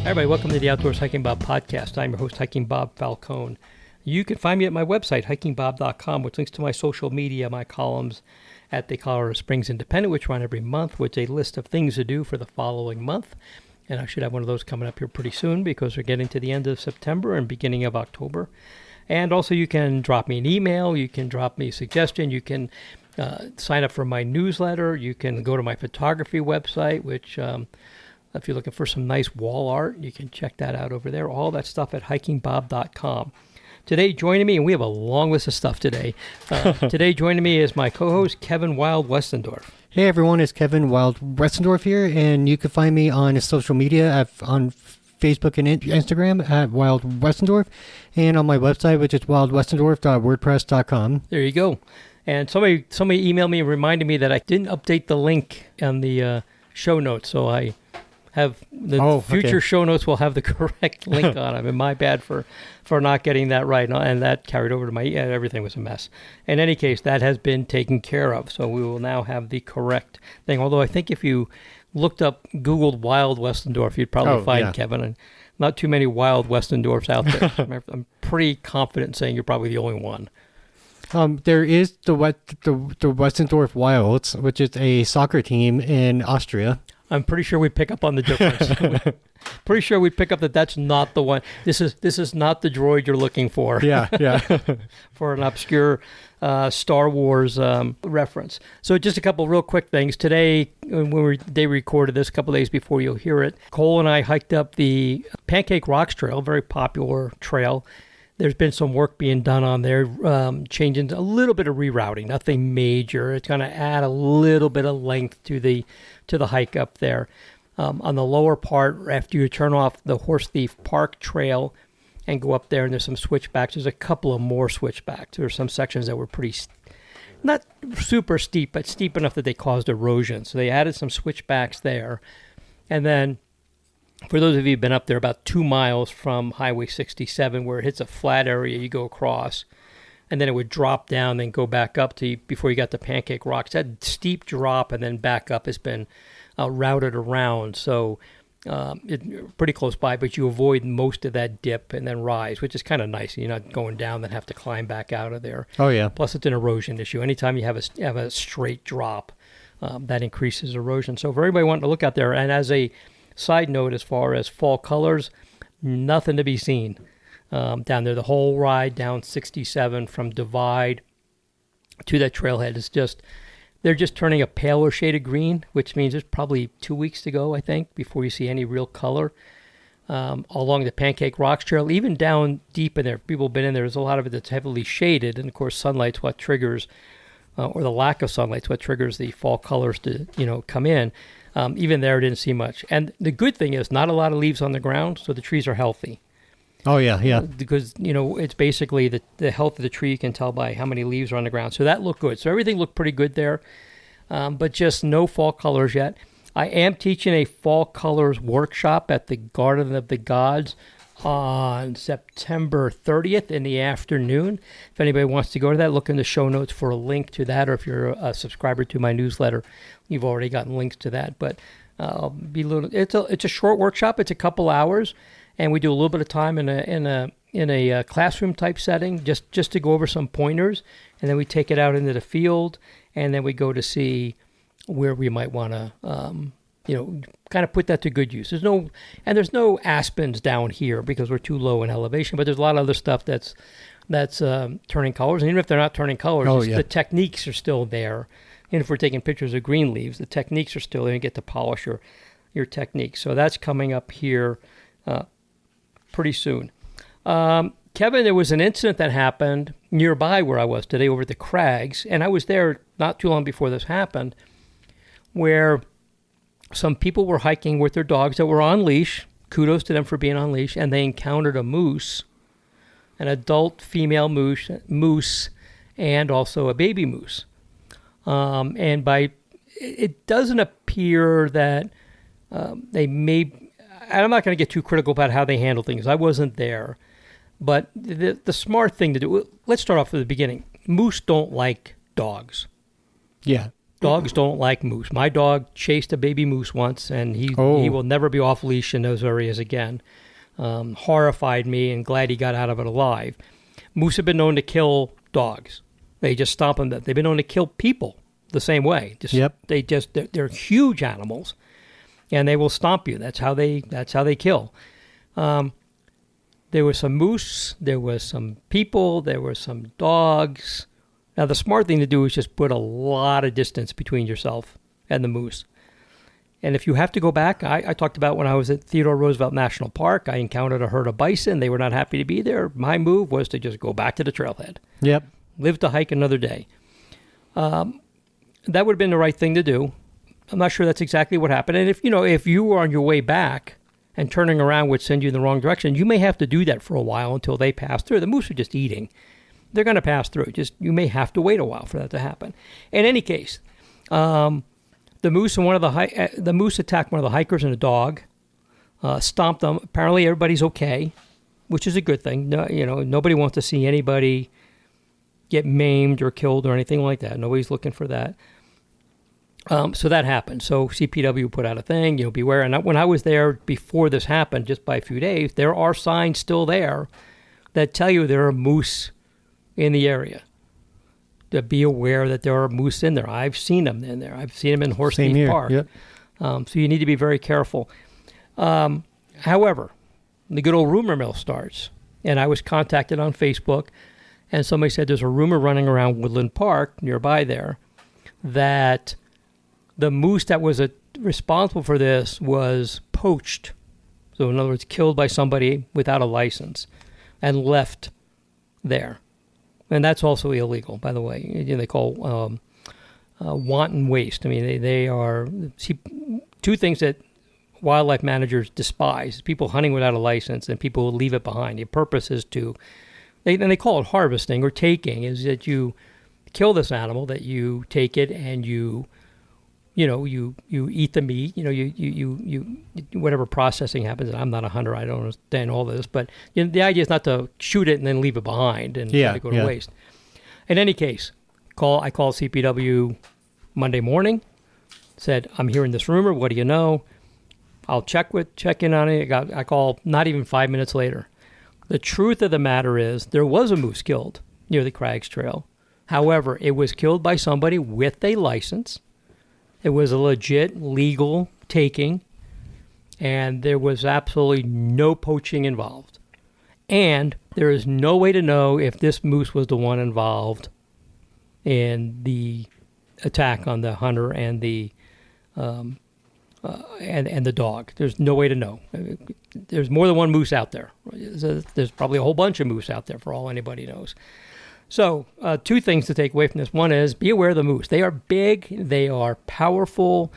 Hi, everybody. Welcome to the Outdoors Hiking Bob podcast. I'm your host, Hiking Bob Falcone. You can find me at my website, hikingbob.com, which links to my social media, my columns at the Colorado Springs Independent, which run every month, with a list of things to do for the following month. And I should have one of those coming up here pretty soon because we're getting to the end of September and beginning of October. And also you can drop me an email. You can drop me a suggestion. You can sign up for my newsletter. You can go to my photography website, which if you're looking for some nice wall art, you can check that out over there. All that stuff at hikingbob.com. Today joining me, and we have a long list of stuff today. Today joining me is my co-host, Kevin Wild Westendorf. Hey everyone, it's Kevin Wild Westendorf here, and you can find me on social media on Facebook and Instagram at Wild Westendorf, and on my website, which is wildwestendorf.wordpress.com. There you go. And somebody emailed me and reminded me that I didn't update the link on the show notes, so I have the future show notes will have the correct link on them. And my bad for not getting that right. And that carried over to my, everything was a mess. In any case, that has been taken care of. So we will now have the correct thing. Although I think if you Googled Wild Westendorf, you'd probably find Kevin. And not too many Wild Westendorfs out there. I'm pretty confident in saying you're probably the only one. There is the Westendorf Wilds, which is a soccer team in Austria. I'm pretty sure we pick up on the difference. Pretty sure we pick up that that's not the one. This is not the droid you're looking for. Yeah. For an obscure Star Wars reference. So just a couple real quick things. Today, when they recorded this a couple days before you'll hear it, Cole and I hiked up the Pancake Rocks Trail, a very popular trail. There's been some work being done on there, changing a little bit of rerouting, nothing major. It's going to add a little bit of length to the hike up there. On the lower part, after you turn off the Horse Thief Park Trail and go up there, and there's some switchbacks. There's a couple of more switchbacks. There's some sections that were not super steep, but steep enough that they caused erosion. So they added some switchbacks there. And then for those of you who've been up there, about 2 miles from Highway 67, where it hits a flat area, you go across, and then it would drop down, then go back up to before you got to Pancake Rocks. That steep drop and then back up has been routed around, so pretty close by, but you avoid most of that dip and then rise, which is kind of nice. You're not going down and have to climb back out of there. Oh, yeah. Plus, it's an erosion issue. Anytime you have a straight drop, that increases erosion. So for everybody wanting to look out there, and as a side note, as far as fall colors, nothing to be seen down there. The whole ride down 67 from Divide to that trailhead is they're just turning a paler shade of green, which means there's probably 2 weeks to go, I think, before you see any real color along the Pancake Rocks Trail. Even down deep in there, people have been in there, there's a lot of it that's heavily shaded, and of course sunlight's what triggers, or the lack of sunlight's what triggers the fall colors to come in. Even there, didn't see much. And the good thing is not a lot of leaves on the ground, so the trees are healthy. Oh, yeah. Because, it's basically the health of the tree you can tell by how many leaves are on the ground. So that looked good. So everything looked pretty good there, but just no fall colors yet. I am teaching a fall colors workshop at the Garden of the Gods on September 30th in the afternoon. If anybody wants to go to that, look in the show notes for a link to that, or if you're a subscriber to my newsletter, you've already gotten links to that. But it's a short workshop. It's a couple hours, and we do a little bit of time in a classroom type setting, just to go over some pointers, and then we take it out into the field, and then we go to see where we might want to kind of put that to good use. There's no aspens down here because we're too low in elevation, but there's a lot of other stuff that's turning colors. And even if they're not turning colors, the techniques are still there. And if we're taking pictures of green leaves, the techniques are still there. You get to polish your technique. So that's coming up here pretty soon. Kevin, there was an incident that happened nearby where I was today over at the Crags, and I was there not too long before this happened, where some people were hiking with their dogs that were on leash. Kudos to them for being on leash. And they encountered a moose, an adult female moose, and also a baby moose. It doesn't appear that they may. I'm not going to get too critical about how they handle things. I wasn't there. But the smart thing to do, let's start off at the beginning. Moose don't like dogs. Yeah. Dogs don't like moose. My dog chased a baby moose once, and he will never be off leash in those areas again. Horrified me, and glad he got out of it alive. Moose have been known to kill dogs. They just stomp them. They've been known to kill people the same way. They're huge animals, and they will stomp you. That's how they kill. There was some moose. There was some people. There were some dogs. Now, the smart thing to do is just put a lot of distance between yourself and the moose. And if you have to go back, I talked about when I was at Theodore Roosevelt National Park, I encountered a herd of bison. They were not happy to be there. My move was to just go back to the trailhead. Yep. Live to hike another day. That would have been the right thing to do. I'm not sure that's exactly what happened. And if you were on your way back and turning around would send you in the wrong direction, you may have to do that for a while until they pass through. The moose are just eating. They're going to pass through. You may have to wait a while for that to happen. In any case, the moose attacked one of the hikers and a dog, stomped them. Apparently, everybody's okay, which is a good thing. No, nobody wants to see anybody get maimed or killed or anything like that. Nobody's looking for that. So that happened. So CPW put out a thing, beware. And when I was there before this happened, just by a few days, there are signs still there that tell you there are moose in the area. To be aware that there are moose in there. I've seen them in there. I've seen them in Horsemead Park. Yep. So you need to be very careful. However, the good old rumor mill starts. And I was contacted on Facebook, and somebody said there's a rumor running around Woodland Park nearby there that the moose that was responsible for this was poached. So in other words, killed by somebody without a license and left there. And that's also illegal, by the way. They call wanton waste. I mean, they are two things that wildlife managers despise: people hunting without a license and people who leave it behind. The purpose is they call it harvesting or taking, is that you kill this animal, that you take it and you eat the meat. You whatever processing happens. And I'm not a hunter. I don't understand all this, but the idea is not to shoot it and then leave it behind and let it go to waste. In any case, I called CPW Monday morning. Said, I'm hearing this rumor. What do you know? I'll check in on it. I call not even 5 minutes later. The truth of the matter is there was a moose killed near the Crags Trail. However, it was killed by somebody with a license. It was a legit legal taking, and there was absolutely no poaching involved. And there is no way to know if this moose was the one involved in the attack on the hunter and the and the dog. There's no way to know. There's more than one moose out there. There's probably a whole bunch of moose out there for all anybody knows. So, two things to take away from this. One is be aware of the moose. They are big, they are powerful,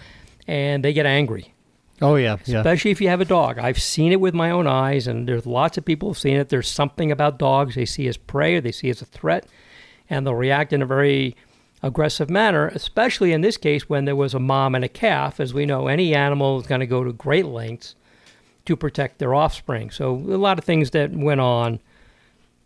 and they get angry. Oh, yeah. Especially if you have a dog. I've seen it with my own eyes, and there's lots of people who've seen it. There's something about dogs they see as prey or they see as a threat, and they'll react in a very aggressive manner, especially in this case when there was a mom and a calf. As we know, any animal is going to go to great lengths to protect their offspring. So a lot of things that went on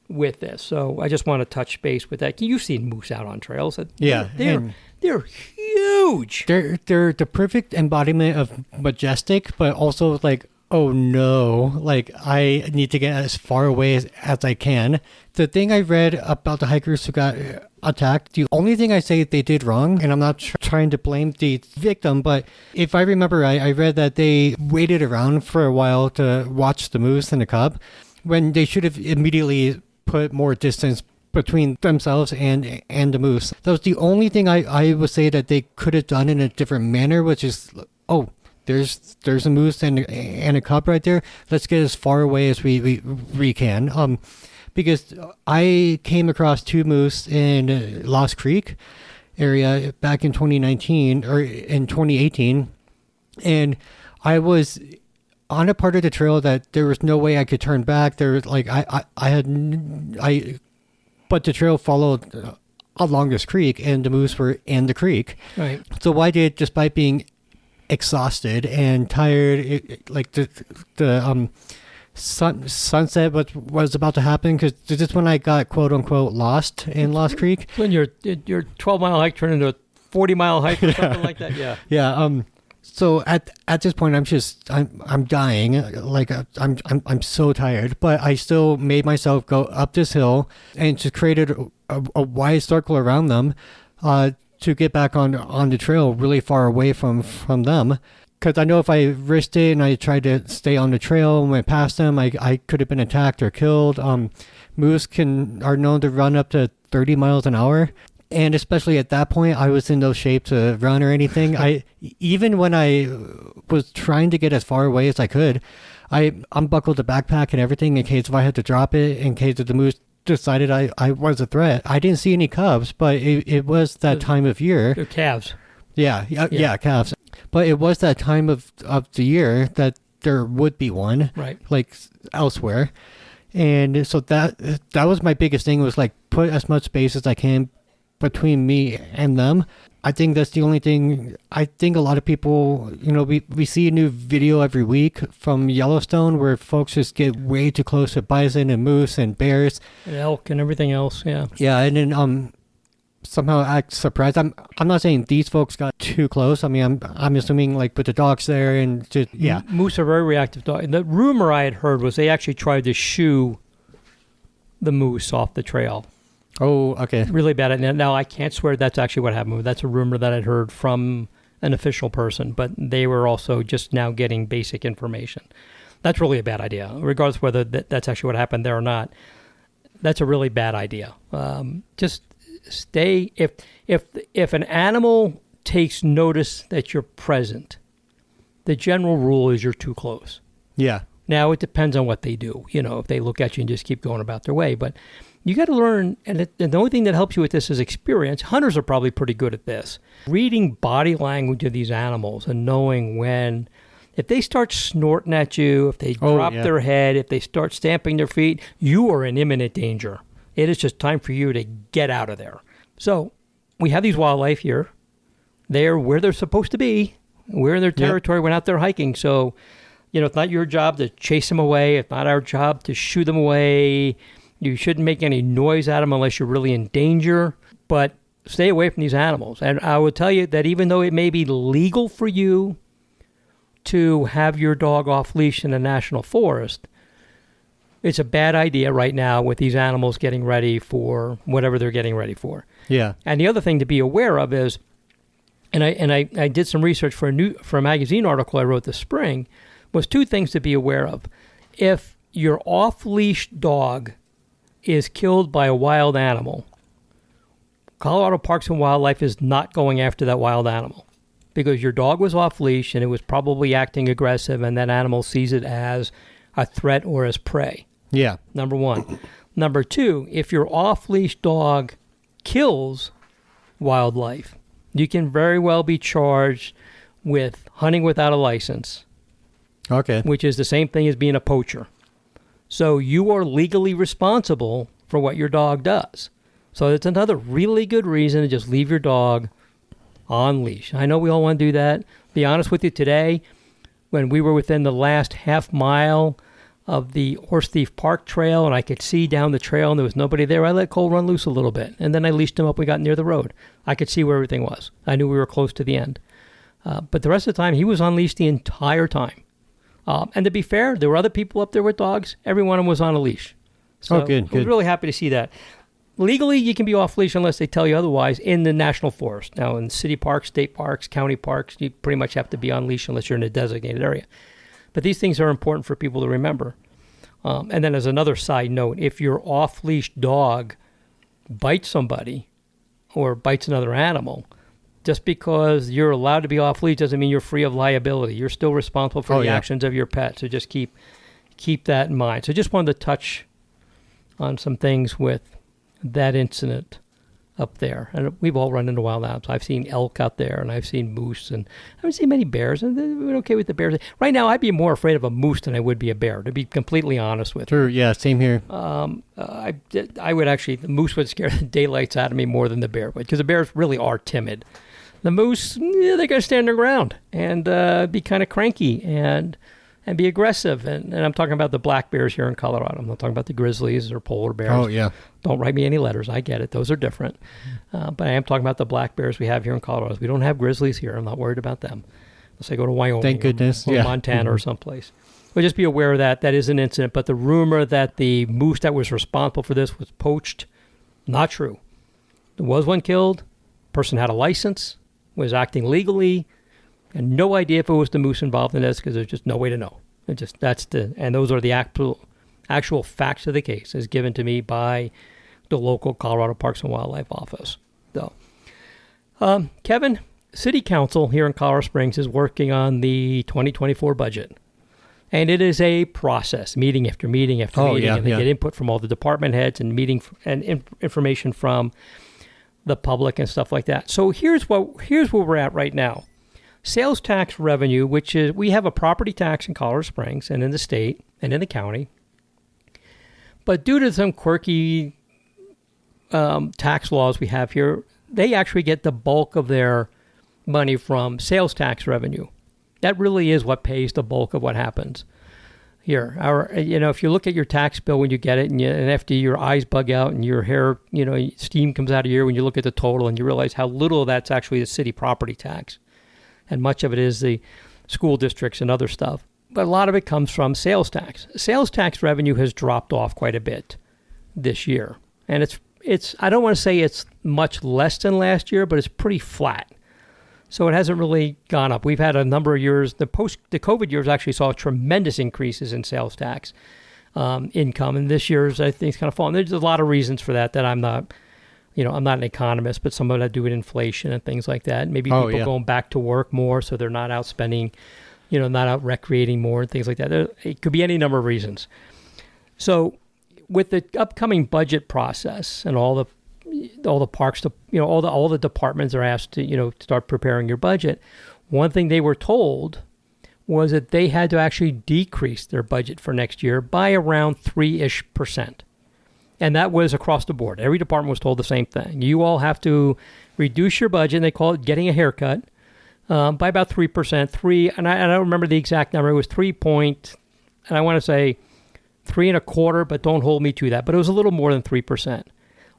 with this. So I just want to touch base with that. You've seen moose out on trails. Yeah. They're huge. They're the perfect embodiment of majestic, but also like, oh no, like I need to get as far away as I can. The thing I read about the hikers who got attacked, the only thing I say they did wrong, and I'm not trying to blame the victim, but if I remember right, I read that they waited around for a while to watch the moose and the cub when they should have immediately put more distance between themselves and the moose. That was the only thing I would say that they could have done in a different manner, which is, oh, there's a moose and a cub right there. Let's get as far away as we can. Because I came across two moose in Lost Creek area back in 2019 or in 2018, and I was on a part of the trail that there was no way I could turn back. There was like but the trail followed along this creek, and the moose were in the creek. Right. So I did, despite being exhausted and tired, like the sunset was about to happen, because this is when I got quote unquote lost in Lost Creek. When your 12-mile hike turned into a 40-mile hike or something like that. Yeah. Yeah. So at this point, I'm dying. Like I'm so tired, but I still made myself go up this hill and just created a wide circle around them, to get back on the trail really far away from them. Because I know if I risked it and I tried to stay on the trail and went past them, I could have been attacked or killed. Moose are known to run up to 30 miles an hour. And especially at that point, I was in no shape to run or anything. Even when I was trying to get as far away as I could, I unbuckled the backpack and everything in case if I had to drop it, in case if the moose decided I was a threat. I didn't see any cubs, but it was that time of year. They're calves. Yeah, calves. But it was that time of the year that there would be one, right? Like elsewhere. And so that was my biggest thing, was like put as much space as I can between me and them. I think that's the only thing. I think a lot of people, we see a new video every week from Yellowstone where folks just get way too close to bison and moose and bears and elk and everything else. Yeah. Yeah, and then somehow act surprised. I'm not saying these folks got too close. I mean, I'm assuming like with the dogs there and just Moose are very reactive dogs. And the rumor I had heard was they actually tried to shoo the moose off the trail. Oh, okay. Really bad. Now, I can't swear that's actually what happened. That's a rumor that I'd heard from an official person, but they were also just now getting basic information. That's really a bad idea, regardless whether that's actually what happened there or not. That's a really bad idea. Just stay. If an animal takes notice that you're present, the general rule is you're too close. Yeah. Now, it depends on what they do. If they look at you and just keep going about their way, but you got to learn, and the only thing that helps you with this is experience. Hunters are probably pretty good at this. Reading body language of these animals and knowing if they start snorting at you, if they drop their head, if they start stamping their feet, you are in imminent danger. It is just time for you to get out of there. So we have these wildlife here. They're where they're supposed to be. We're in their territory. We're out there hiking. So, it's not your job to chase them away. It's not our job to shoo them away. You shouldn't make any noise at them unless you're really in danger, but stay away from these animals. And I will tell you that even though it may be legal for you to have your dog off leash in a national forest, it's a bad idea right now with these animals getting ready for whatever they're getting ready for. Yeah. And the other thing to be aware of is, and I did some research for a magazine article I wrote this spring, was two things to be aware of. If your off-leash dog is killed by a wild animal, Colorado Parks and Wildlife is not going after that wild animal because your dog was off leash and it was probably acting aggressive, and that animal sees it as a threat or as prey. Yeah. Number one. Number two, if your off leash dog kills wildlife, you can very well be charged with hunting without a license. Okay. Which is the same thing as being a poacher. So you are legally responsible for what your dog does. So it's another really good reason to just leave your dog on leash. I know we all want to do that. Be honest with you, today, when we were within the last half mile of the Horse Thief Park Trail and I could see down the trail and there was nobody there, I let Cole run loose a little bit. And then I leashed him up. We got near the road. I could see where everything was. I knew we were close to the end. But the rest of the time, he was on leash the entire time. And to be fair, there were other people up there with dogs. Every one of them was on a leash. So good. I was really happy to see that. Legally, you can be off leash unless they tell you otherwise in the national forest. Now, in city parks, state parks, county parks, you pretty much have to be on leash unless you're in a designated area. But these things are important for people to remember. And then as another side note, if your off-leash dog bites somebody or bites another animal, just because you're allowed to be off leash doesn't mean you're free of liability. You're still responsible for the actions of your pet. So just keep that in mind. So just wanted to touch on some things with that incident up there. And we've all run into wild animals. I've seen elk out there, and I've seen moose, and I haven't seen many bears. And we're okay with the bears. Right now, I'd be more afraid of a moose than I would be a bear, to be completely honest with you. True, yeah, same here. I would actually, the moose would scare the daylights out of me more than the bear would, because the bears really are timid. The moose, they're going to stand their ground and be kind of cranky. And and be aggressive. And I'm talking about the black bears here in Colorado. I'm not talking about the grizzlies or polar bears. Oh, yeah. Don't write me any letters. I get it. Those are different. But I am talking about the black bears we have here in Colorado. We don't have grizzlies here. I'm not worried about them. Unless I go to Wyoming. Thank goodness. Or Montana or someplace. But just be aware of that. That is an incident. But the rumor that the moose that was responsible for this was poached, not true. There was one killed. Person had a license, was acting legally, and no idea if it was the moose involved in this because there's just no way to know. And those are the actual facts of the case as given to me by the local Colorado Parks and Wildlife Office. So, Kevin, City Council here in Colorado Springs is working on the 2024 budget. And it is a process, meeting after meeting after meeting, and they get input from all the department heads and information from the public and stuff like that. So here's where we're at right now. Sales tax revenue, which is, we have a property tax in Colorado Springs and in the state and in the county. But due to some quirky tax laws we have here, they actually get the bulk of their money from sales tax revenue. That really is what pays the bulk of what happens here. If you look at your tax bill when you get it, and after your eyes bug out and your hair, steam comes out of your ear when you look at the total, and you realize how little of that's actually the city property tax, and much of it is the school districts and other stuff. But a lot of it comes from sales tax. Sales tax revenue has dropped off quite a bit this year, and it's I don't want to say it's much less than last year, but it's pretty flat. So it hasn't really gone up. We've had a number of years. The COVID years actually saw tremendous increases in sales tax income, and this year's I think it's kind of fallen. There's a lot of reasons for that I'm not, I'm not an economist, but some of that do with inflation and things like that. Maybe people going back to work more, so they're not out spending, not out recreating more and things like that. It could be any number of reasons. So with the upcoming budget process and all the parks, all the departments are asked to, start preparing your budget. One thing they were told was that they had to actually decrease their budget for next year by around 3-ish%. And that was across the board. Every department was told the same thing. You all have to reduce your budget, and they call it getting a haircut, by about 3%. And I don't remember the exact number. It was 3 point, and I want to say 3.25%, but don't hold me to that. But it was a little more than 3%.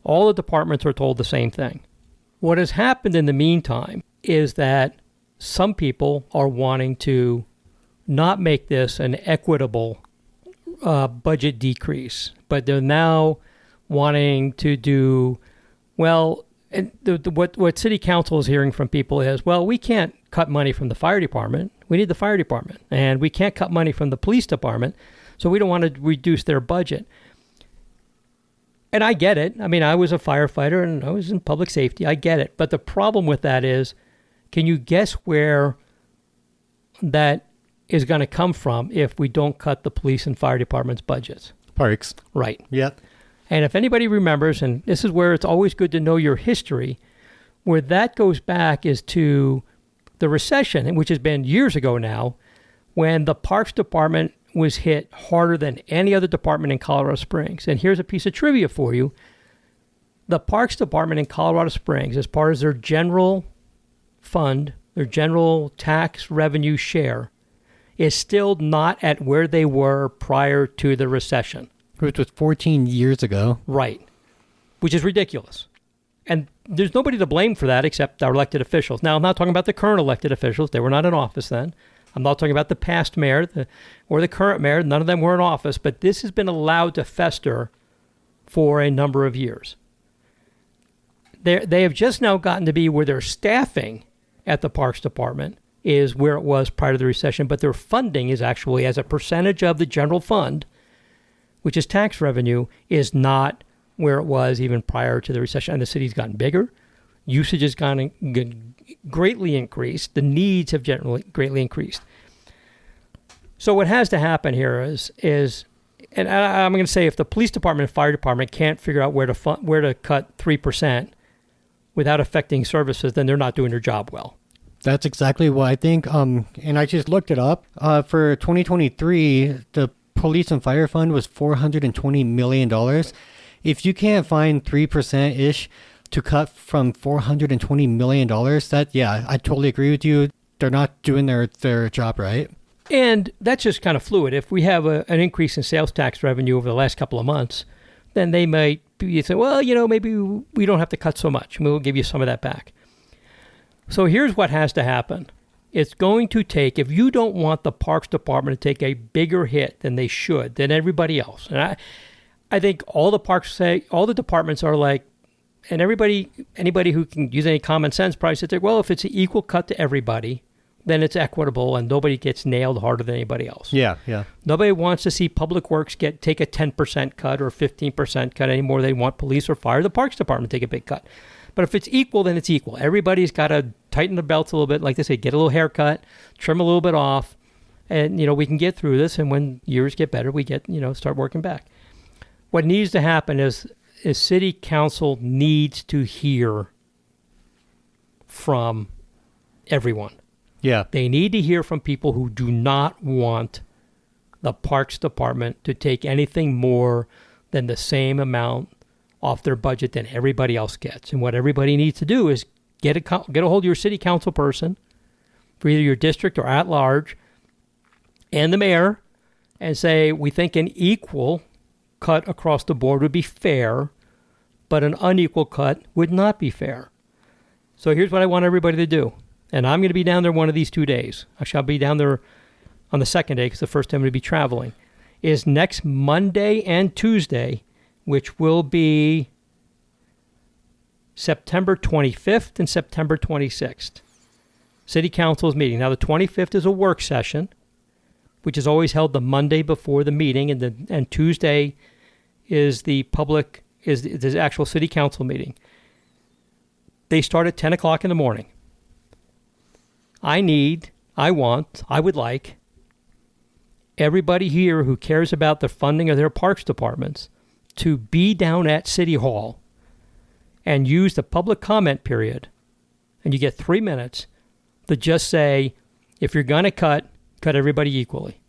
All the departments are told the same thing. What has happened in the meantime is that some people are wanting to not make this an equitable budget decrease, but they're now wanting to do, what City Council is hearing from people is, we can't cut money from the fire department. We need the fire department. And we can't cut money from the police department, so we don't want to reduce their budget. And I get it. I mean, I was a firefighter and I was in public safety. I get it. But the problem with that is, can you guess where that is going to come from if we don't cut the police and fire department's budgets? Parks. Right. Yep. And if anybody remembers, and this is where it's always good to know your history, where that goes back is to the recession, which has been years ago now, when the Parks Department was hit harder than any other department in Colorado Springs. And here's a piece of trivia for you. The Parks Department in Colorado Springs, as part of their general fund, their general tax revenue share, is still not at where they were prior to the recession. Which was 14 years ago. Right. Which is ridiculous. And there's nobody to blame for that except our elected officials. Now, I'm not talking about the current elected officials. They were not in office then. I'm not talking about the past mayor or the current mayor. None of them were in office, but this has been allowed to fester for a number of years. They have just now gotten to be where their staffing at the Parks Department is where it was prior to the recession, but their funding is actually, as a percentage of the general fund, which is tax revenue, is not where it was even prior to the recession. And the city's gotten bigger. Usage has greatly increased. The needs have generally greatly increased. So what has to happen here is, and I'm going to say, if the police department and fire department can't figure out where to cut 3% without affecting services, then they're not doing their job well. That's exactly what I think. And I just looked it up. For 2023, the police and fire fund was $420 million. If you can't find 3%-ish to cut from $420 million, I totally agree with you. They're not doing their job right. And that's just kind of fluid. If we have an increase in sales tax revenue over the last couple of months, then they might be say, well, maybe we don't have to cut so much. We'll give you some of that back. So here's what has to happen. It's going to take, if you don't want the Parks Department to take a bigger hit than they should, than everybody else. And I think all the parks say, all the departments are like, and anybody who can use any common sense probably says, well, if it's an equal cut to everybody, then it's equitable and nobody gets nailed harder than anybody else. Yeah, yeah. Nobody wants to see Public Works take a 10% cut or 15% cut anymore. They want police or fire, the Parks Department to take a big cut. But if it's equal, then it's equal. Everybody's got to tighten the belts a little bit, like they say, get a little haircut, trim a little bit off, and we can get through this. And when years get better, we get start working back. What needs to happen is City Council needs to hear from everyone. Yeah. They need to hear from people who do not want the Parks Department to take anything more than the same amount off their budget than everybody else gets. And what everybody needs to do is get a hold of your city council person for either your district or at large and the mayor and say, we think an equal cut across the board would be fair, but an unequal cut would not be fair. So here's what I want everybody to do. And I'm going to be down there one of these 2 days. I shall be down there on the second day because the first time I'm going to be traveling. Is next Monday and Tuesday, which will be September 25th and September 26th. City Council's meeting. Now, the 25th is a work session, which is always held the Monday before the meeting, and Tuesday is the actual City Council meeting. They start at 10 o'clock in the morning. I would like everybody here who cares about the funding of their parks departments to be down at City Hall and use the public comment period. And you get 3 minutes to just say, if you're going to cut everybody equally.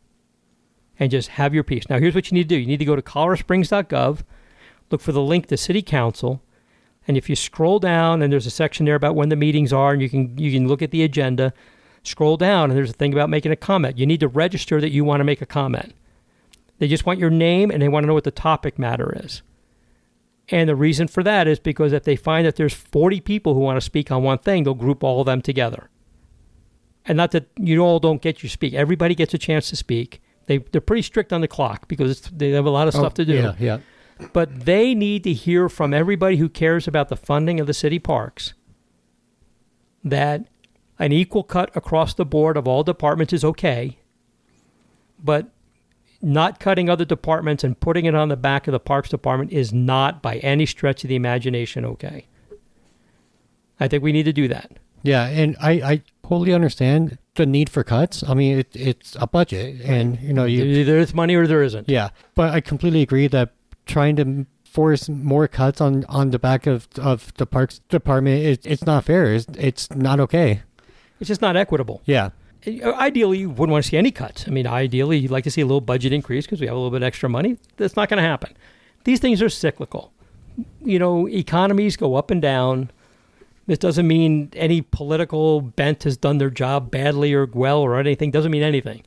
And just have your piece. Now, here's what you need to do. You need to go to coloradosprings.gov, look for the link to City Council, and if you scroll down, and there's a section there about when the meetings are, and you can look at the agenda, scroll down, and there's a thing about making a comment. You need to register that you want to make a comment. They just want your name, and they want to know what the topic matter is. And the reason for that is because if they find that there's 40 people who want to speak on one thing, they'll group all of them together. And not that you all don't get to speak. Everybody gets a chance to speak. They're pretty strict on the clock because they have a lot of stuff to do. Yeah. But they need to hear from everybody who cares about the funding of the city parks that an equal cut across the board of all departments is okay, but not cutting other departments and putting it on the back of the Parks Department is not by any stretch of the imagination okay. I think we need to do that. Yeah, and I totally understand the need for cuts. I mean, it's a budget, and either it's money or there isn't. Yeah, but I completely agree that trying to force more cuts on the back of the Parks Department, it's not fair. It's not okay. It's just not equitable. Yeah. Ideally, you wouldn't want to see any cuts. I mean, ideally, you'd like to see a little budget increase because we have a little bit extra money. That's not going to happen. These things are cyclical. Economies go up and down. This doesn't mean any political bent has done their job badly or well or anything. Doesn't mean anything.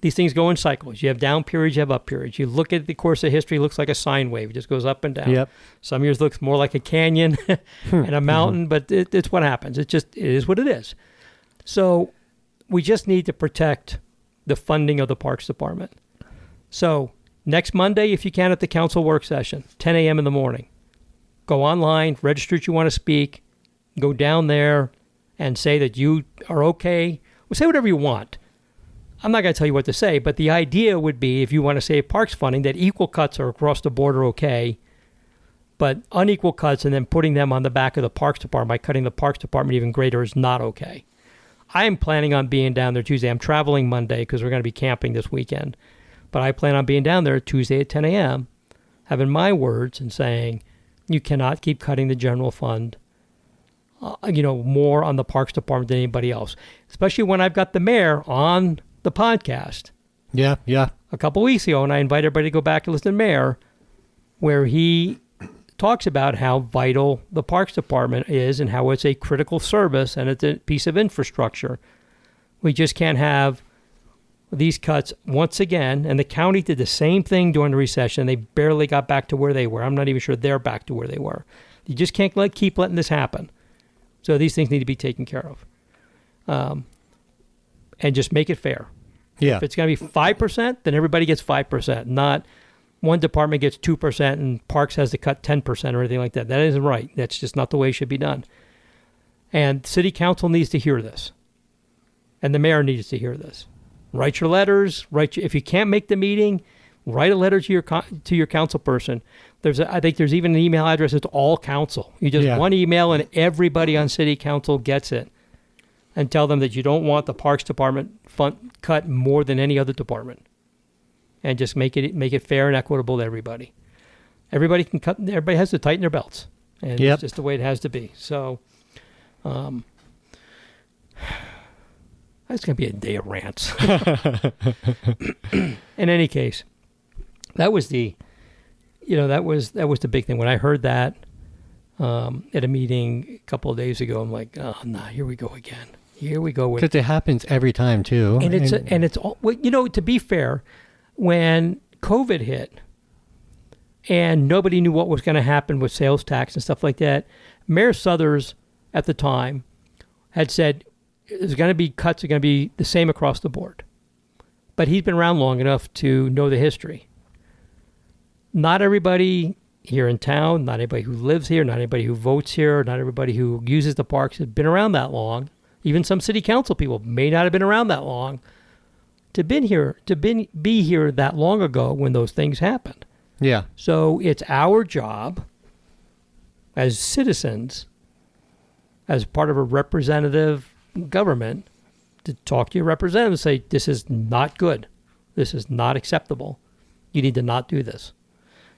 These things go in cycles. You have down periods, you have up periods. You look at the course of history, it looks like a sine wave. It just goes up and down. Yep. Some years looks more like a canyon and a mountain, but it's what happens. It is what it is. So we just need to protect the funding of the Parks Department. So next Monday, if you can, at the council work session, 10 a.m. in the morning, go online, register if you want to speak, go down there and say that you are okay. Well, say whatever you want. I'm not going to tell you what to say, but the idea would be, if you want to save parks funding, that equal cuts are across the board are okay, but unequal cuts and then putting them on the back of the Parks Department by cutting the Parks Department even greater is not okay. I am planning on being down there Tuesday. I'm traveling Monday because we're going to be camping this weekend, but I plan on being down there Tuesday at 10 a.m., having my words and saying, you cannot keep cutting the general fund more on the Parks Department than anybody else, especially when I've got the mayor on the podcast. Yeah. A couple weeks ago, and I invite everybody to go back and listen to the mayor, where he talks about how vital the Parks Department is and how it's a critical service and it's a piece of infrastructure. We just can't have these cuts once again, and the county did the same thing during the recession. They barely got back to where they were. I'm not even sure they're back to where they were. You just can't keep letting this happen. So these things need to be taken care of. And just make it fair. Yeah. If it's going to be 5%, then everybody gets 5%, not one department gets 2% and Parks has to cut 10% or anything like that. That isn't right. That's just not the way it should be done. And city council needs to hear this. And the mayor needs to hear this. Write your letters. If you can't make the meeting, write a letter to your council person. I think there's even an email address. It's all council. You just one email and everybody on city council gets it. And tell them that you don't want the Parks Department fund cut more than any other department. And just make it fair and equitable to everybody. Everybody can cut. Everybody has to tighten their belts. And it's just the way it has to be. So, it's going to be a day of rants. In any case, that was the big thing. When I heard that at a meeting a couple of days ago, I'm like, oh no, here we go again. Here we go with because it happens every time too. And it's all, to be fair, when COVID hit and nobody knew what was going to happen with sales tax and stuff like that, Mayor Suthers at the time had said there's going to be cuts are going to be the same across the board. But he's been around long enough to know the history. Not everybody here in town, not anybody who lives here, not anybody who votes here, not everybody who uses the parks has been around that long. Even some city council people may not have been around that long to be here that long ago when those things happened. Yeah. So it's our job as citizens, as part of a representative government, to talk to your representative and say, this is not good. This is not acceptable. You need to not do this.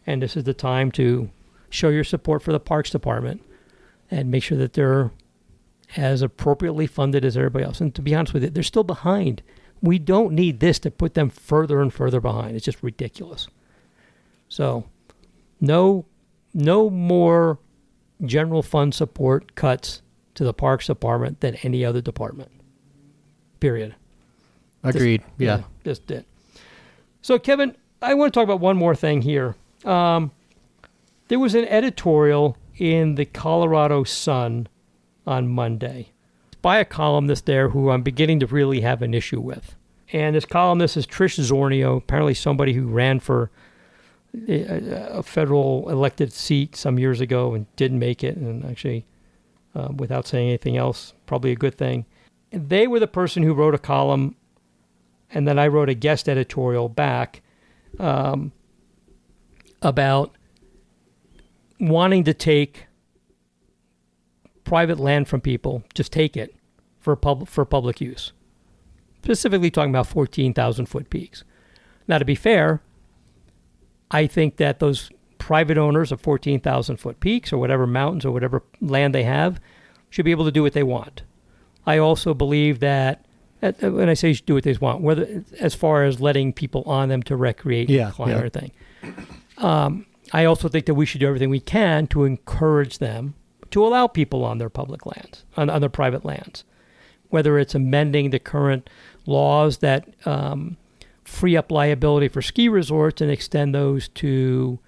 And this is the time to show your support for the Parks Department and make sure that they're as appropriately funded as everybody else. And to be honest with you, they're still behind. We don't need this to put them further and further behind. It's just ridiculous. So no more general fund support cuts to the Parks Department than any other department. Period. Agreed. Just it. So, Kevin, I want to talk about one more thing here. There was an editorial in the Colorado Sun on Monday by a columnist there who I'm beginning to really have an issue with. And this columnist is Trish Zornio, apparently somebody who ran for a federal elected seat some years ago and didn't make it. And actually, without saying anything else, probably a good thing. And they were the person who wrote a column, and then I wrote a guest editorial back about wanting to take private land from people, just take it for public use. Specifically talking about 14,000-foot peaks. Now, to be fair, I think that those private owners of 14,000-foot peaks or whatever mountains or whatever land they have should be able to do what they want. I also believe that, when I say do what they want, whether as far as letting people on them to recreate and climb or anything. I also think that we should do everything we can to encourage them to allow people on their public lands, on their private lands, whether it's amending the current laws that free up liability for ski resorts and extend those to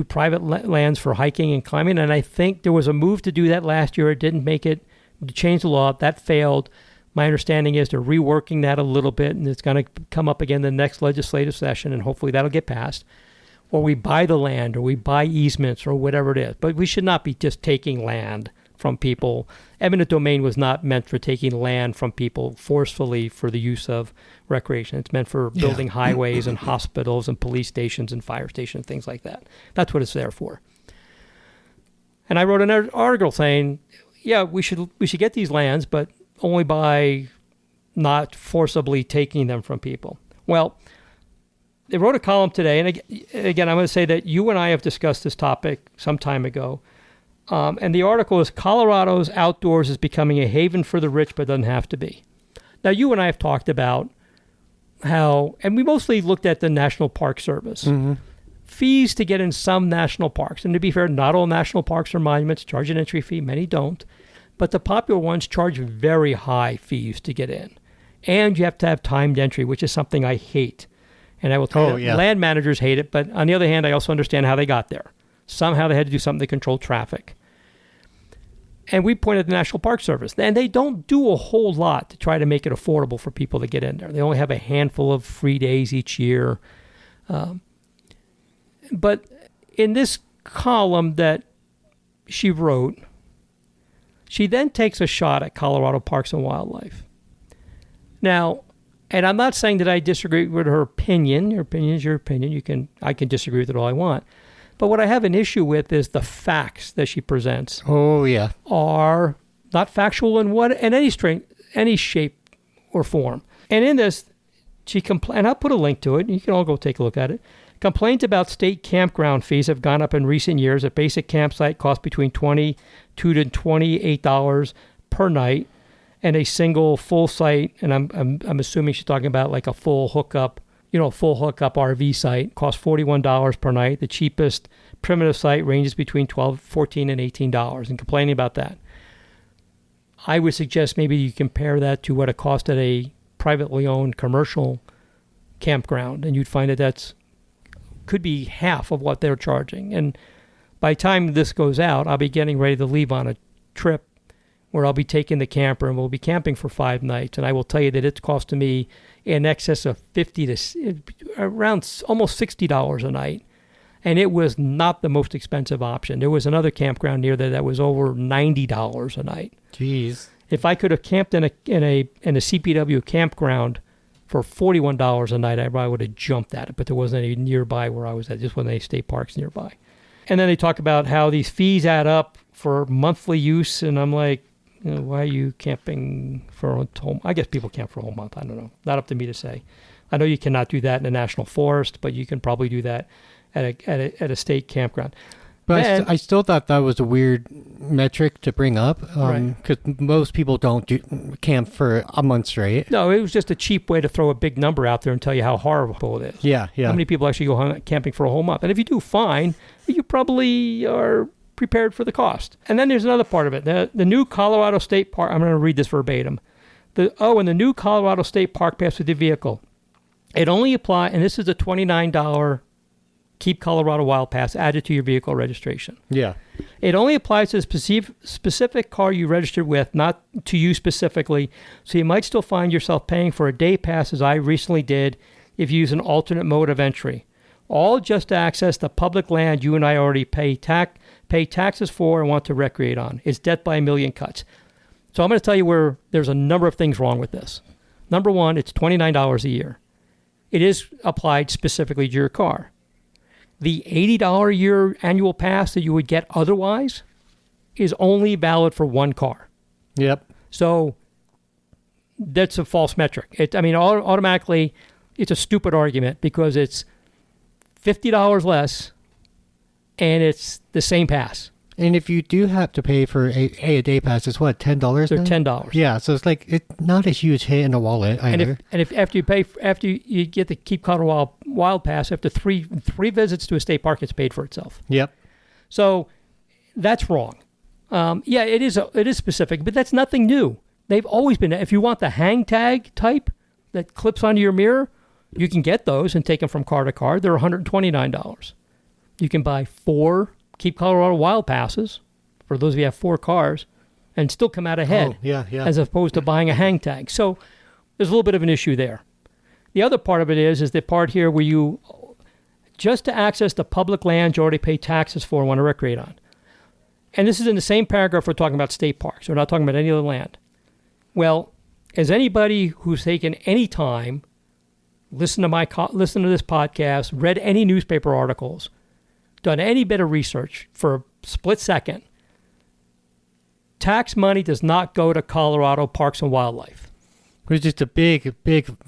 private lands for hiking and climbing. And I think there was a move to do that last year. It didn't make it, to change the law. That failed. My understanding is they're reworking that a little bit, and it's going to come up again in the next legislative session, and hopefully that'll get passed. Or we buy the land, or we buy easements, or whatever it is. But we should not be just taking land from people. Eminent domain was not meant for taking land from people forcefully for the use of recreation. It's meant for building highways and hospitals and police stations and fire stations, things like that. That's what it's there for. And I wrote an article saying, yeah, we should get these lands, but only by not forcibly taking them from people. Well, they wrote a column today, and again, I'm going to say that you and I have discussed this topic some time ago, and the article is Colorado's outdoors is becoming a haven for the rich, but doesn't have to be. Now, you and I have talked about how, and we mostly looked at the National Park Service. Fees to get in some national parks, and to be fair, not all national parks or monuments charge an entry fee, many don't, but the popular ones charge very high fees to get in. and you have to have timed entry, which is something I hate. And I will tell you, land managers hate it, but on the other hand, I also understand how they got there. Somehow they had to do something to control traffic. And we pointed at the National Park Service, and they don't do a whole lot to try to make it affordable for people to get in there. They only have a handful of free days each year. But in this column that she wrote, she then takes a shot at Colorado Parks and Wildlife. Now, and I'm not saying that I disagree with her opinion. Your opinion is your opinion. I can disagree with it all I want. But what I have an issue with is the facts that she presents. Oh, yeah. Are not factual in any shape or form. And in this, and I'll put a link to it. You can all go take a look at it. Complaints about state campground fees have gone up in recent years. A basic campsite costs between $22 to $28 per night, and a single full site, and I'm assuming she's talking about like a full hookup RV site, costs $41 per night. The cheapest primitive site ranges between $14 and $18, and complaining about that. I would suggest maybe you compare that to what it cost at a privately owned commercial campground, and you'd find that could be half of what they're charging. And by the time this goes out, I'll be getting ready to leave on a trip where I'll be taking the camper and we'll be camping for 5 nights. And I will tell you that it's costing me in excess of around almost $60 a night. And it was not the most expensive option. There was another campground near there that was over $90 a night. Jeez. If I could have camped in a CPW campground for $41 a night, I probably would have jumped at it, but there wasn't any nearby where I was at. Just wasn't any state parks nearby. And then they talk about how these fees add up for monthly use, and I'm like, why are you camping for a whole? I guess people camp for a whole month. I don't know. Not up to me to say. I know you cannot do that in a national forest, but you can probably do that at a state campground. But I still thought that was a weird metric to bring up, because most people don't camp for a month straight. No, it was just a cheap way to throw a big number out there and tell you how horrible it is. Yeah. How many people actually go camping for a whole month? And if you do, fine. You probably are prepared for the cost. And then there's another part of it. The new Colorado State Park, I'm going to read this verbatim. And the new Colorado State Park Pass with the vehicle. It only applies, and this is a $29 Keep Colorado Wild Pass added to your vehicle registration. Yeah. It only applies to the specific car you registered with, not to you specifically. So you might still find yourself paying for a day pass, as I recently did, if you use an alternate mode of entry. All just to access the public land you and I already pay taxes for and want to recreate on. It's death by a million cuts. So I'm going to tell you where there's a number of things wrong with this. Number one, it's $29 a year. It is applied specifically to your car. The $80 a year annual pass that you would get otherwise is only valid for one car. Yep. So that's a false metric. Automatically, it's a stupid argument because it's $50 less and it's the same pass. And if you do have to pay for a day pass, it's what, $10? They're $10. Yeah, so it's not a huge hit in the wallet either. And if after you get the Keep Colorado Wild Pass, after three visits to a state park, it's paid for itself. Yep. So that's wrong. It is specific, but that's nothing new. They've always been. If you want the hang tag type that clips onto your mirror, you can get those and take them from car to car. They're $129. You can buy 4 Keep Colorado Wild Passes, for those of you who have 4 cars, and still come out ahead. Oh, yeah. As opposed to buying a hang tag. So there's a little bit of an issue there. The other part of it is the part here where you, just to access the public land you already pay taxes for and want to recreate on. And this is in the same paragraph we're talking about state parks. We're not talking about any other land. Well, as anybody who's taken any time, listened to this podcast, read any newspaper articles, done any bit of research for a split second, tax money does not go to Colorado Parks and Wildlife. Which is a big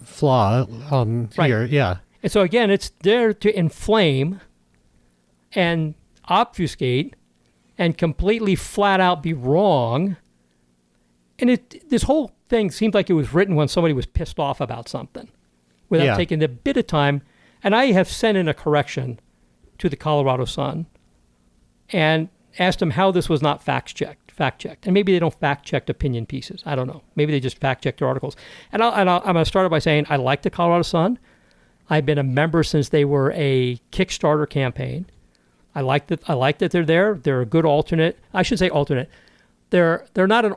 flaw here, yeah. And so again, it's there to inflame and obfuscate and completely flat out be wrong. And this whole thing seems like it was written when somebody was pissed off about something without taking a bit of time. And I have sent in a correction to the Colorado Sun and asked them how this was not fact checked. fact-checked. And maybe they don't fact-check opinion pieces. I don't know. Maybe they just fact-check their articles. I'm going to start by saying I like the Colorado Sun. I've been a member since they were a Kickstarter campaign. I like that they're there. They're a good alternate. I should say alternate. They're not an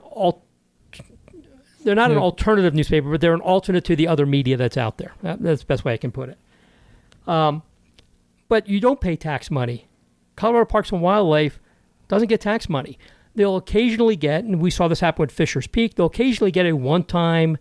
an alternative newspaper, but they're an alternate to the other media that's out there. That's the best way I can put it. But you don't pay tax money. Colorado Parks and Wildlife doesn't get tax money. They'll occasionally get, and we saw this happen with Fisher's Peak, they'll occasionally get a one-time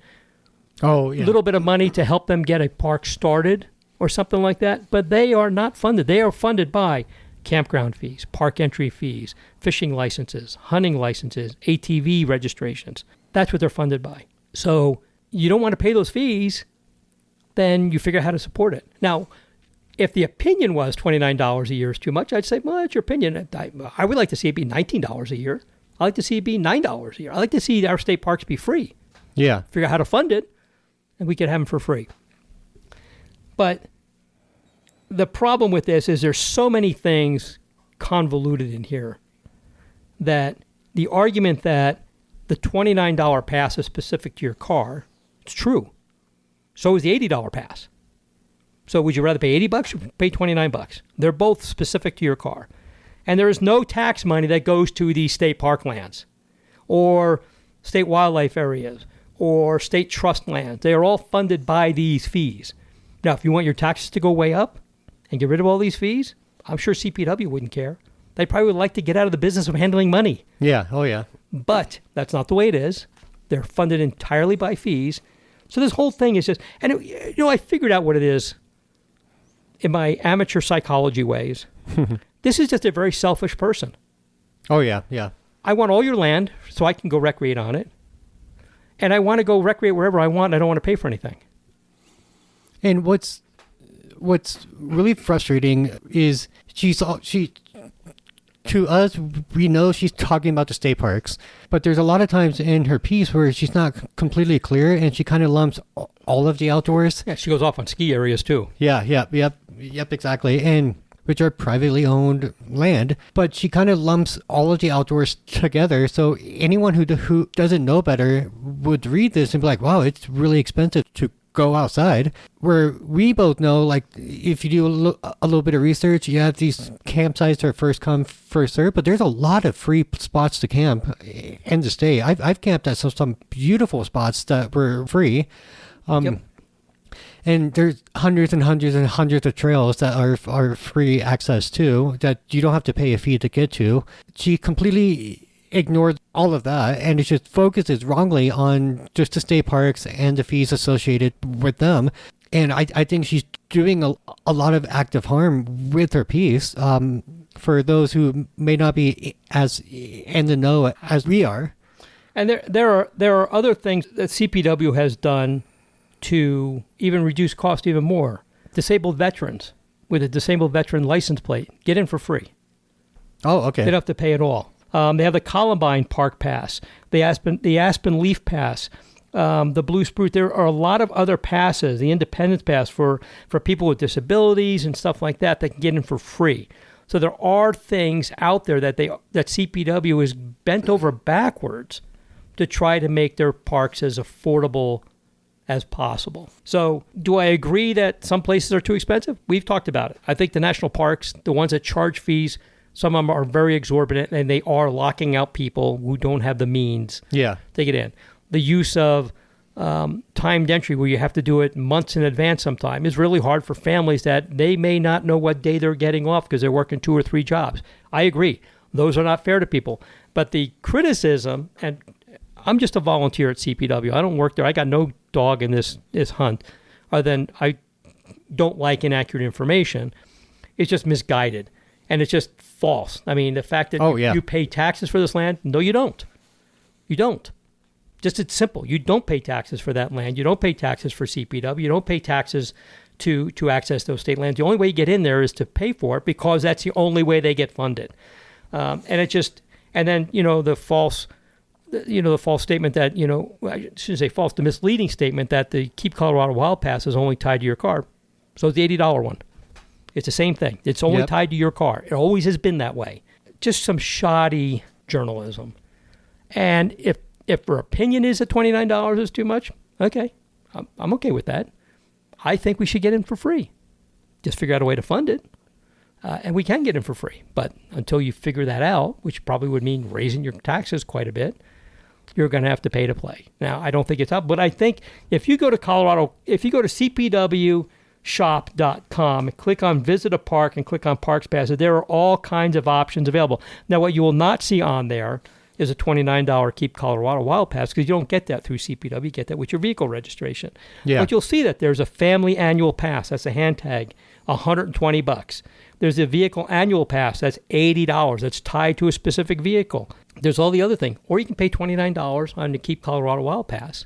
little bit of money to help them get a park started or something like that. But they are not funded. They are funded by campground fees, park entry fees, fishing licenses, hunting licenses, ATV registrations. That's what they're funded by. So you don't want to pay those fees, then you figure out how to support it. Now, if the opinion was $29 a year is too much, I'd say, well, that's your opinion. I would like to see it be $19 a year. I like to see it be $9 a year. I like to see our state parks be free. Yeah. Figure out how to fund it, and we could have them for free. But the problem with this is there's so many things convoluted in here that the argument that the $29 pass is specific to your car, it's true. So is the $80 pass. So would you rather pay $80 or pay $29? They're both specific to your car. And there is no tax money that goes to the state park lands or state wildlife areas or state trust lands. They are all funded by these fees. Now, if you want your taxes to go way up and get rid of all these fees, I'm sure CPW wouldn't care. They probably would like to get out of the business of handling money. Yeah. Oh, yeah. But that's not the way it is. They're funded entirely by fees. So this whole thing is just, and I figured out what it is in my amateur psychology ways. This is just a very selfish person. Oh, yeah. Yeah. I want all your land so I can go recreate on it. And I want to go recreate wherever I want. I don't want to pay for anything. And what's really frustrating is to us, we know she's talking about the state parks, but there's a lot of times in her piece where she's not completely clear and she kind of lumps all of the outdoors. Yeah, she goes off on ski areas too. Yeah, yep, exactly. And which are privately owned land, but she kind of lumps all of the outdoors together. So anyone who doesn't know better would read this and be like, wow, it's really expensive to go outside. Where we both know, like, if you do a little bit of research, you have these campsites are first come, first served, but there's a lot of free spots to camp and to stay. I've camped at some beautiful spots that were free. Yep. And there's hundreds and hundreds and hundreds of trails that are free access to that you don't have to pay a fee to get to. She completely ignored all of that, and it just focuses wrongly on just the state parks and the fees associated with them. And I think she's doing a lot of active harm with her piece for those who may not be as in the know as we are. And there are other things that CPW has done to even reduce cost even more. Disabled veterans with a disabled veteran license plate get in for free. Oh, okay. They don't have to pay at all. They have the Columbine Park Pass, the Aspen Leaf Pass, the Blue Spruce. There are a lot of other passes, the Independence Pass for people with disabilities and stuff like that can get in for free. So there are things out there that CPW is bent over backwards to try to make their parks as affordable as possible. So do I agree that some places are too expensive? We've talked about it. I think the national parks, the ones that charge fees, some of them are very exorbitant, and they are locking out people who don't have the means to get in. The use of timed entry, where you have to do it months in advance sometime, is really hard for families that they may not know what day they're getting off because they're working 2 or 3 jobs. I agree. Those are not fair to people. But the criticism, and I'm just a volunteer at CPW. I don't work there. I got no dog in this hunt other than I don't like inaccurate information. It's just misguided. And it's just false. I mean, the fact that you pay taxes for this land, no, you don't. You don't. Just it's simple. You don't pay taxes for that land. You don't pay taxes for CPW. You don't pay taxes to access those state lands. The only way you get in there is to pay for it because that's the only way they get funded. And then the false statement that, I shouldn't say false, the misleading statement that the Keep Colorado Wild Pass is only tied to your car. So it's the $80 one. It's the same thing. It's only tied to your car. It always has been that way. Just some shoddy journalism. And if her opinion is that $29 is too much, okay, I'm okay with that. I think we should get in for free. Just figure out a way to fund it. And we can get in for free. But until you figure that out, which probably would mean raising your taxes quite a bit, you're going to have to pay to play. Now, I don't think it's up, but I think if you go to Colorado, if you go to cpwshop.com and click on Visit a Park and click on Parks Passes, there are all kinds of options available. Now, what you will not see on there is a $29 Keep Colorado Wild Pass, because you don't get that through CPW. You get that with your vehicle registration. Yeah. But you'll see that there's a family annual pass. That's a hand tag, $120. There's a vehicle annual pass. That's $80. That's tied to a specific vehicle. There's all the other thing. Or you can pay $29 on the Keep Colorado Wild Pass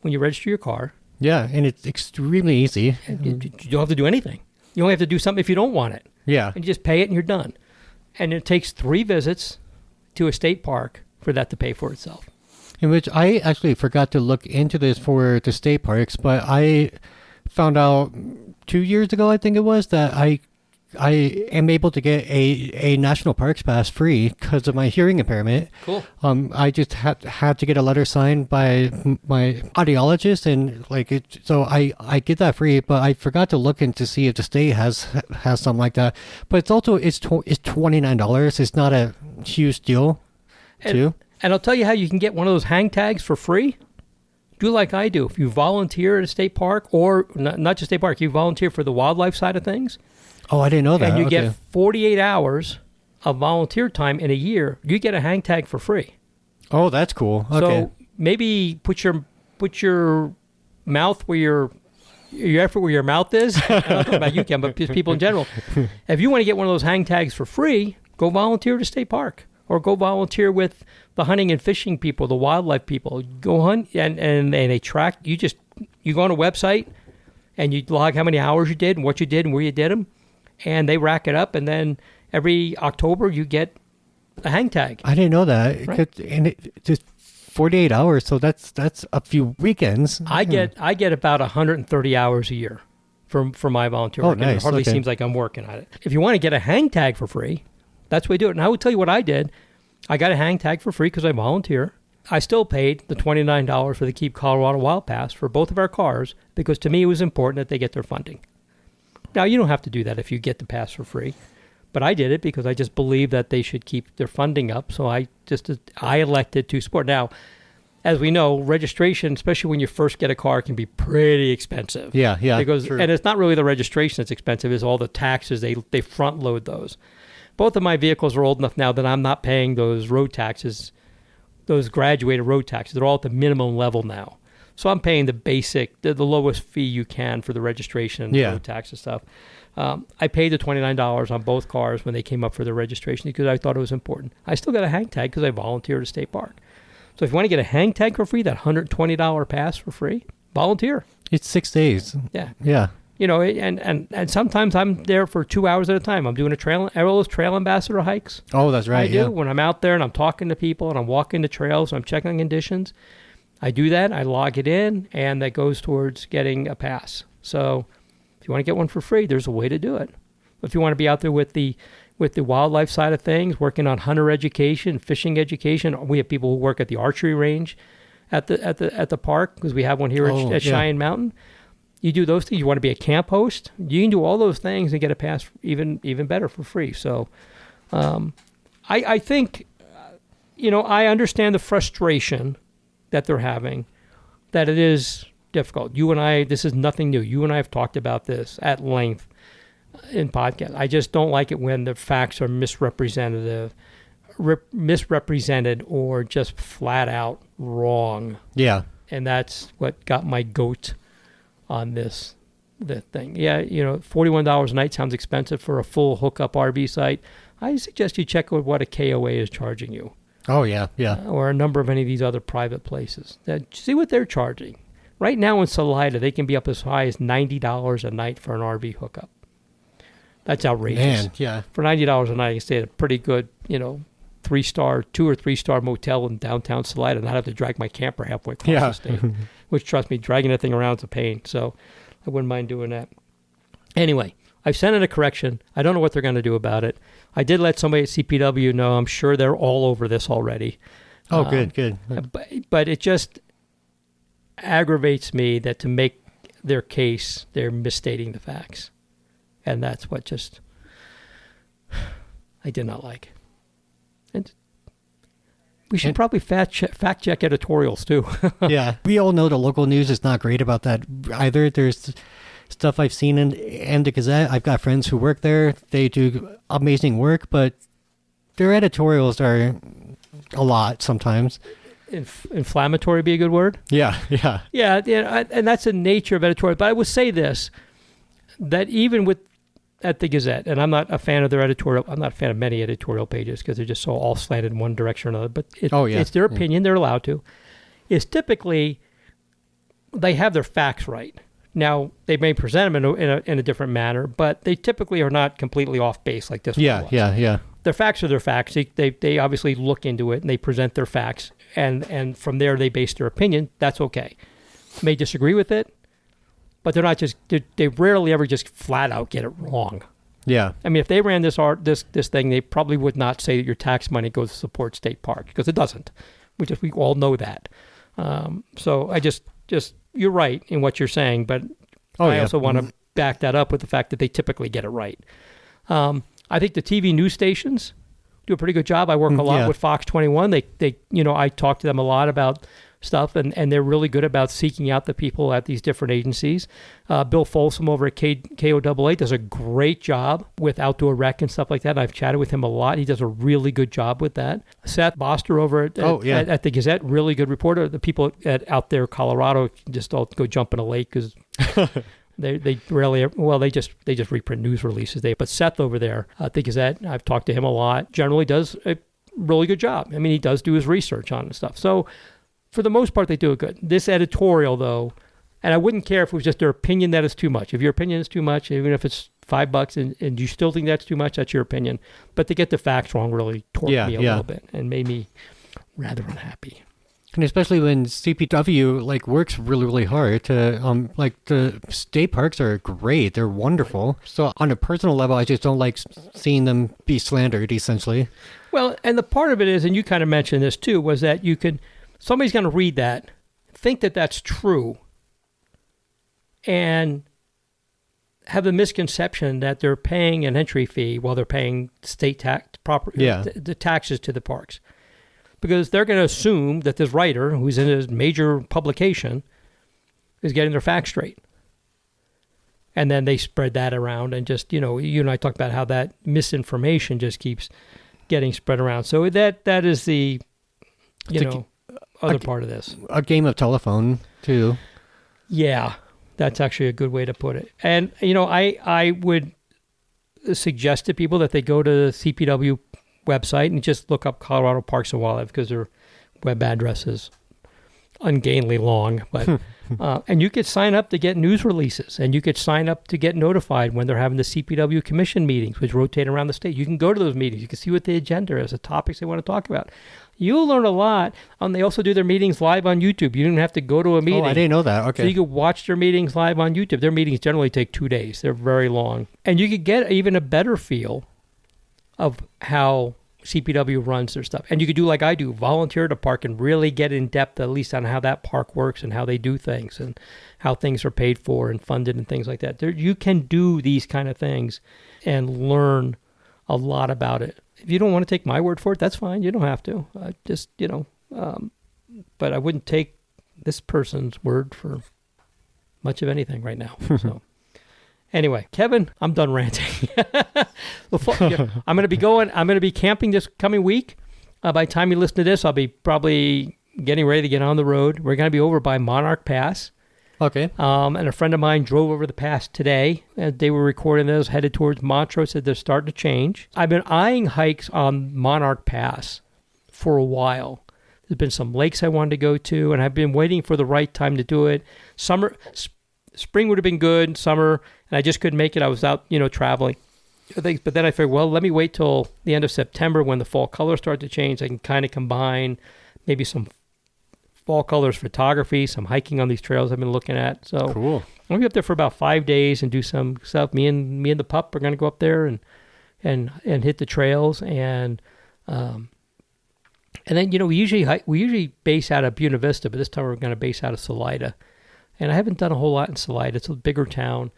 when you register your car. Yeah, and it's extremely easy. You don't have to do anything. You only have to do something if you don't want it. Yeah. And you just pay it and you're done. And it takes 3 visits to a state park for that to pay for itself. In which I actually forgot to look into this for the state parks, but I found out 2 years ago, I think it was, that I am able to get a national parks pass free because of my hearing impairment. Cool. I just had to get a letter signed by my audiologist, and so I get that free. But I forgot to look in to see if the state has something like that. But it's also it's $29. It's not a huge deal, too. And I'll tell you how you can get one of those hang tags for free. Do like I do. If you volunteer at a state park, or not just state park, you volunteer for the wildlife side of things. Oh, I didn't know that. And you get 48 hours of volunteer time in a year. You get a hang tag for free. Oh, that's cool. Okay. So maybe put your mouth where your effort where your mouth is. I'm not talking about you, Ken, but just people in general. If you want to get one of those hang tags for free, go volunteer at a state park, or go volunteer with the hunting and fishing people, the wildlife people. Go hunt, and they track. You go on a website and you log how many hours you did and what you did and where you did them. And they rack it up, and then every October you get a hang tag. I didn't know that. Right. And it just 48 hours, so that's a few weekends. I get about 130 hours a year for my volunteer work. Nice. It hardly seems like I'm working at it. If you want to get a hang tag for free, that's the way to do it. And I will tell you what I did. I got a hang tag for free because I volunteer. I still paid the $29 for the Keep Colorado Wild Pass for both of our cars, because to me it was important that they get their funding. Now, you don't have to do that if you get the pass for free, but I did it because I just believe that they should keep their funding up, so I elected to support. Now, as we know, registration, especially when you first get a car, can be pretty expensive. Yeah, true. And it's not really the registration that's expensive, it's all the taxes. They front load those. Both of my vehicles are old enough now that I'm not paying those road taxes, those graduated road taxes. They're all at the minimum level now. So I'm paying the basic, the lowest fee you can for the registration and the road tax and stuff. I paid the $29 on both cars when they came up for the registration because I thought it was important. I still got a hang tag because I volunteered at a state park. So if you want to get a hang tag for free, that $120 pass for free, volunteer. It's 6 days. Yeah. Yeah. You know, and sometimes I'm there for 2 hours at a time. I'm doing all those trail ambassador hikes. Oh, that's right. I do. When I'm out there and I'm talking to people and I'm walking the trails, I'm checking conditions. I do that. I log it in, and that goes towards getting a pass. So if you want to get one for free, there's a way to do it. If you want to be out there with the wildlife side of things, working on hunter education, fishing education, we have people who work at the archery range at the park, because we have one here at Cheyenne Mountain. You do those things. You want to be a camp host, you can do all those things and get a pass even better for free. So I think, I understand the frustration that they're having, that it is difficult. You and I, this is nothing new. You and I have talked about this at length in podcasts. I just don't like it when the facts are misrepresented or just flat out wrong. Yeah. And that's what got my goat on the thing. Yeah, $41 a night sounds expensive for a full hookup RV site. I suggest you check out what a KOA is charging you. Oh, yeah, yeah. Or a number of any of these other private places. See what they're charging. Right now in Salida, they can be up as high as $90 a night for an RV hookup. That's outrageous. Man, yeah. For $90 a night, you can stay at a pretty good, 2 or 3 star motel in downtown Salida and not have to drag my camper halfway across the state. Which, trust me, dragging that thing around is a pain. So I wouldn't mind doing that. Anyway, I've sent in a correction. I don't know what they're going to do about it. I did let somebody at CPW know. I'm sure they're all over this already. Oh, good. But it just aggravates me that to make their case, they're misstating the facts. And that's what just I did not like. And we should probably fact check editorials too. Yeah, we all know the local news is not great about that either. There's stuff I've seen in the Gazette. I've got friends who work there. They do amazing work, but their editorials are a lot sometimes. Inflammatory be a good word? Yeah. And that's the nature of editorial. But I would say this, that even at the Gazette, and I'm not a fan of their editorial, I'm not a fan of many editorial pages because they're just so all slanted in one direction or another, but it's their opinion, they're allowed to, is typically they have their facts right. Now, they may present them in a different manner, but they typically are not completely off base like this one was. Yeah. Their facts are their facts. They obviously look into it and they present their facts, and from there they base their opinion. That's okay. May disagree with it, but they're not just they rarely ever just flat out get it wrong. Yeah. I mean, if they ran this thing, they probably would not say that your tax money goes to support state parks because it doesn't. We all know that. So I just you're right in what you're saying, but I also want to back that up with the fact that they typically get it right. I think the TV news stations do a pretty good job. I work a lot with Fox 21. They I talk to them a lot about stuff, and they're really good about seeking out the people at these different agencies. Bill Folsom over at KOAA does a great job with outdoor rec and stuff like that. I've chatted with him a lot. He does a really good job with that. Seth Boster over at the Gazette, really good reporter. The people out there, Colorado, just all go jump in a lake because they rarely, they just reprint news releases. But Seth over there at the Gazette, I've talked to him a lot, generally does a really good job. I mean, he does do his research on the stuff. So for the most part, they do it good. This editorial, though, and I wouldn't care if it was just their opinion that is too much. If your opinion is too much, even if it's $5 and you still think that's too much, that's your opinion. But to get the facts wrong really tore me a little bit and made me rather unhappy. And especially when CPW works really, really hard to the state parks are great. They're wonderful. So on a personal level, I just don't like seeing them be slandered, essentially. Well, and the part of it is, and you kind of mentioned this too, was that somebody's going to read that, think that that's true, and have the misconception that they're paying an entry fee while they're paying state the taxes to the parks. Because they're going to assume that this writer, who's in a major publication, is getting their facts straight. And then they spread that around and just, you and I talked about how that misinformation just keeps getting spread around. So that is the, other part of this. A game of telephone, too. Yeah, that's actually a good way to put it. And, I would suggest to people that they go to the CPW website and just look up Colorado Parks and Wildlife because their web address is ungainly long. But and you could sign up to get news releases, and you could sign up to get notified when they're having the CPW commission meetings, which rotate around the state. You can go to those meetings. You can see what the agenda is, the topics they want to talk about. You'll learn a lot. They also do their meetings live on YouTube. You don't have to go to a meeting. Oh, I didn't know that. Okay. So you can watch their meetings live on YouTube. Their meetings generally take 2 days. They're very long. And you could get even a better feel of how CPW runs their stuff. And you could do like I do, volunteer at a park and really get in depth at least on how that park works and how they do things and how things are paid for and funded and things like that. You can do these kind of things and learn a lot about it. If you don't want to take my word for it, that's fine. You don't have to. But I wouldn't take this person's word for much of anything right now. So. Anyway, Kevin, I'm done ranting. I'm going to be camping this coming week. By the time you listen to this, I'll be probably getting ready to get on the road. We're going to be over by Monarch Pass. Okay. And a friend of mine drove over the pass today. They were recording those, headed towards Montrose, said they're starting to change. I've been eyeing hikes on Monarch Pass for a while. There's been some lakes I wanted to go to, and I've been waiting for the right time to do it. Spring would have been good, summer, and I just couldn't make it. I was out, traveling. But then I figured, well, let me wait till the end of September when the fall colors start to change. I can kind of combine maybe some fall colors photography, some hiking on these trails I've been looking at. So cool. I'm going to be up there for about 5 days and do some stuff. Me and the pup are going to go up there and hit the trails and And then, we usually base out of Buena Vista, but this time we're going to base out of Salida. And I haven't done a whole lot in Salida. It's a bigger town,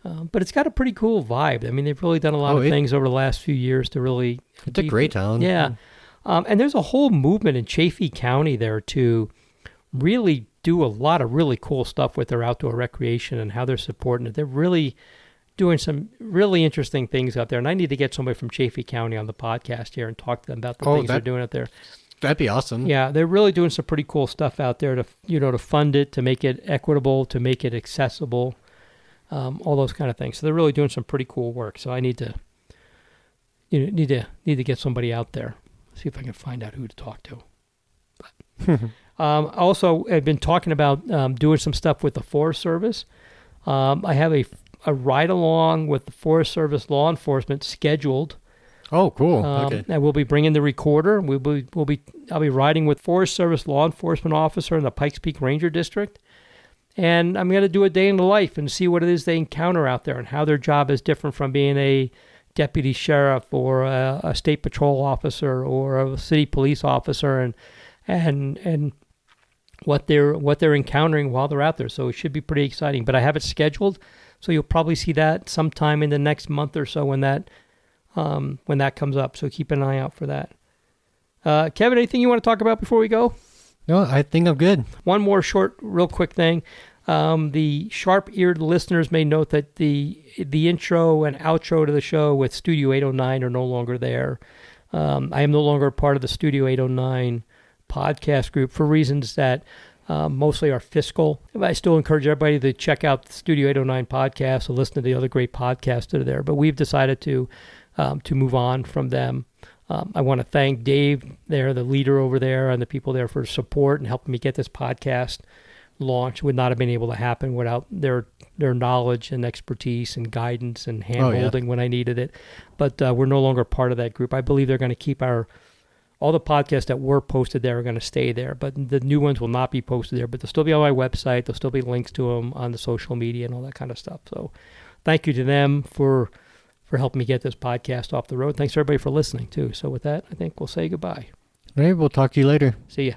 but it's got a pretty cool vibe. I mean, they've really done a lot of things over the last few years to really... It's a great town. Yeah. And there's a whole movement in Chaffee County there to really do a lot of really cool stuff with their outdoor recreation and how they're supporting it. They're really doing some really interesting things out there. And I need to get somebody from Chaffee County on the podcast here and talk to them about the things they're doing out there. That'd be awesome. Yeah, they're really doing some pretty cool stuff out there to, to fund it, to make it equitable, to make it accessible, all those kind of things. So they're really doing some pretty cool work. So I need to, need to get somebody out there. See if I can find out who to talk to. But, also, I've been talking about doing some stuff with the Forest Service. I have a ride along with the Forest Service law enforcement scheduled. Oh, cool. Okay. And we'll be bringing the recorder. I'll be riding with Forest Service law enforcement officer in the Pikes Peak Ranger District. And I'm going to do a day in the life and see what it is they encounter out there and how their job is different from being a deputy sheriff or a state patrol officer or a city police officer and what they're encountering while they're out there. So it should be pretty exciting. But I have it scheduled, so you'll probably see that sometime in the next month or so when that comes up. So keep an eye out for that. Kevin, anything you want to talk about before we go? No, I think I'm good. One more short, real quick thing. The sharp-eared listeners may note that the intro and outro to the show with Studio 809 are no longer there. I am no longer a part of the Studio 809 podcast group for reasons that mostly are fiscal. I still encourage everybody to check out the Studio 809 podcast and listen to the other great podcasts that are there. But we've decided to move on from them. I want to thank Dave there, the leader over there, and the people there for support and helping me get this podcast launched. Would not have been able to happen without their knowledge and expertise and guidance and hand-holding when I needed it. But we're no longer part of that group. I believe they're going to keep all the podcasts that were posted there are going to stay there, but the new ones will not be posted there. But they'll still be on my website. There'll still be links to them on the social media and all that kind of stuff. So thank you to them for helping me get this podcast off the road. Thanks everybody for listening too. So with that, I think we'll say goodbye. All right, we'll talk to you later. See ya.